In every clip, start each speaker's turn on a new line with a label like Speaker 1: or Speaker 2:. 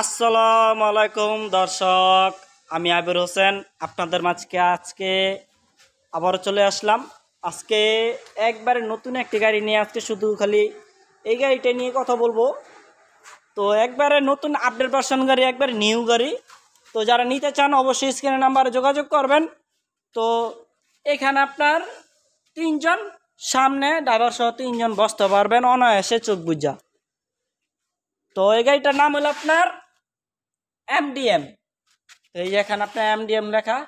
Speaker 1: আসসালামু আলাইকুম দর্শক, আমি আবির হোসেন আপনাদের মাঝকে আজকে আবারও চলে আসলাম। আজকে একবারে নতুন একটি গাড়ি নিয়ে আজকে শুধু খালি এই গাড়িটা নিয়ে কথা বলবো। তো একবারে নতুন আপডেট ভার্সন গাড়ি, একবারে নিউ গাড়ি। তো যারা নিতে চান অবশ্যই স্ক্রিনের নাম্বারে যোগাযোগ করবেন। তো এখানে আপনার তিনজন, সামনে ড্রাইভার সহ তিনজন বসতে পারবেন অনায়াসে চোখ বুঝা। তো এই গাড়িটার নাম হলো আপনার এমডিএম। তো এই যে এখানে আপনার এমডিএম লেখা।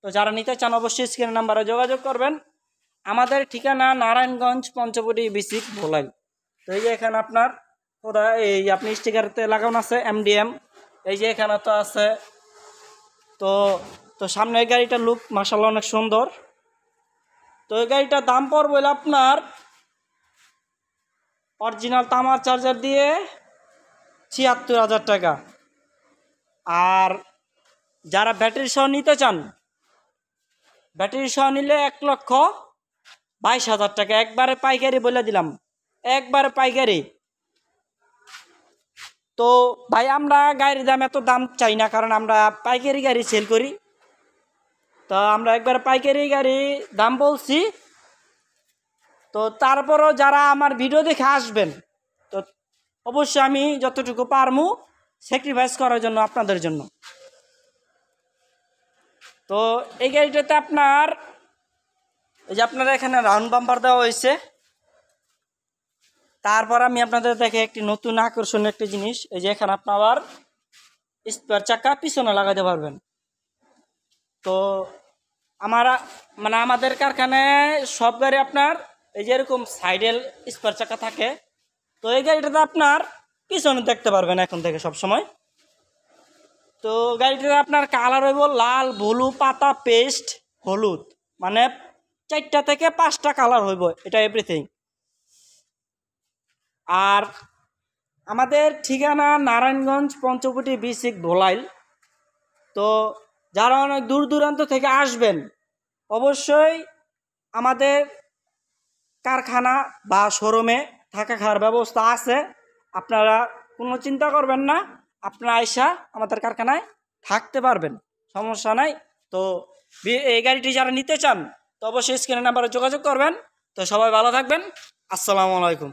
Speaker 1: তো যারা নিতে চান অবশ্যই স্ক্রিনের নাম্বারে যোগাযোগ করবেন। আমাদের ঠিকানা নারায়ণগঞ্জ পঞ্চবটি বিসিক ভোলাই। তো এই যে এখানে আপনার এই আপনি স্টিকারতে লাগানো আছে এমডিএম। এই যে এখানে তো আছে। তো তো সামনে এই গাড়িটার লুক মাশাআল্লাহ অনেক সুন্দর। তো এই গাড়িটার দাম পড়বে আপনার অরিজিনাল তামার চার্জার দিয়ে ৭৬,০০০ টাকা। আর যারা ব্যাটারি সহ নিতে চান, ব্যাটারি সহ নিলে ১,২২,০০০ টাকা। একবারে পাইকারি বলে দিলাম, একবারে পাইকারি। তো ভাই আমরা গাড়ির দাম এত দাম চাই না, কারণ আমরা পাইকারি গাড়ি সেল করি। তো আমরা একবার পাইকারি গাড়ি দাম বলছি। তো তারপরও যারা আমার ভিডিও দেখে আসবেন, তো অবশ্যই আমি যতটুকু পারমু স্যাক্রিফাইস করার জন্য আপনাদের জন্য। তো এই গাড়িটাতে আপনার এই যে আপনারা এখানে রাউন্ড বাম্পার দেওয়া হয়েছে। তারপর আমি আপনাদের দেখে একটি নতুন আকর্ষণীয় একটি জিনিস, এই যে এখানে আপনার আবার স্পেয়ার চাকা পিছনে লাগাতে পারবেন। তো আমাদের কারখানায় সব গাড়ি আপনার এই যে এরকম সাইডেল স্পেয়ার চাকা থাকে। তো এই গাড়িটাতে আপনার পিছনে দেখতে পারবেন এখন থেকে সব সময়। তো গাড়িটাতে আপনার কালার হইব লাল, ব্লু, পাতা, পেস্ট, হলুদ, মানে 4টা থেকে 5টা কালার হইব, এটা এভরিথিং। আর আমাদের ঠিকানা নারায়ণগঞ্জ পঞ্চবটি বিসিক ভোলাইল। তো যারা অনেক দূর দূরান্ত থেকে আসবেন অবশ্যই আমাদের কারখানা বা শোরুমে থাকা খাওয়ার ব্যবস্থা আছে। আপনারা কোনো চিন্তা করবেন না, আপনারা আইসা আমাদের কারখানায় থাকতে পারবেন, সমস্যা নাই। তো এই গাড়িটি যারা নিতে চান তো অবশ্যই স্ক্রিনের নাম্বারে যোগাযোগ করবেন। তো সবাই ভালো থাকবেন। আসসালামু আলাইকুম।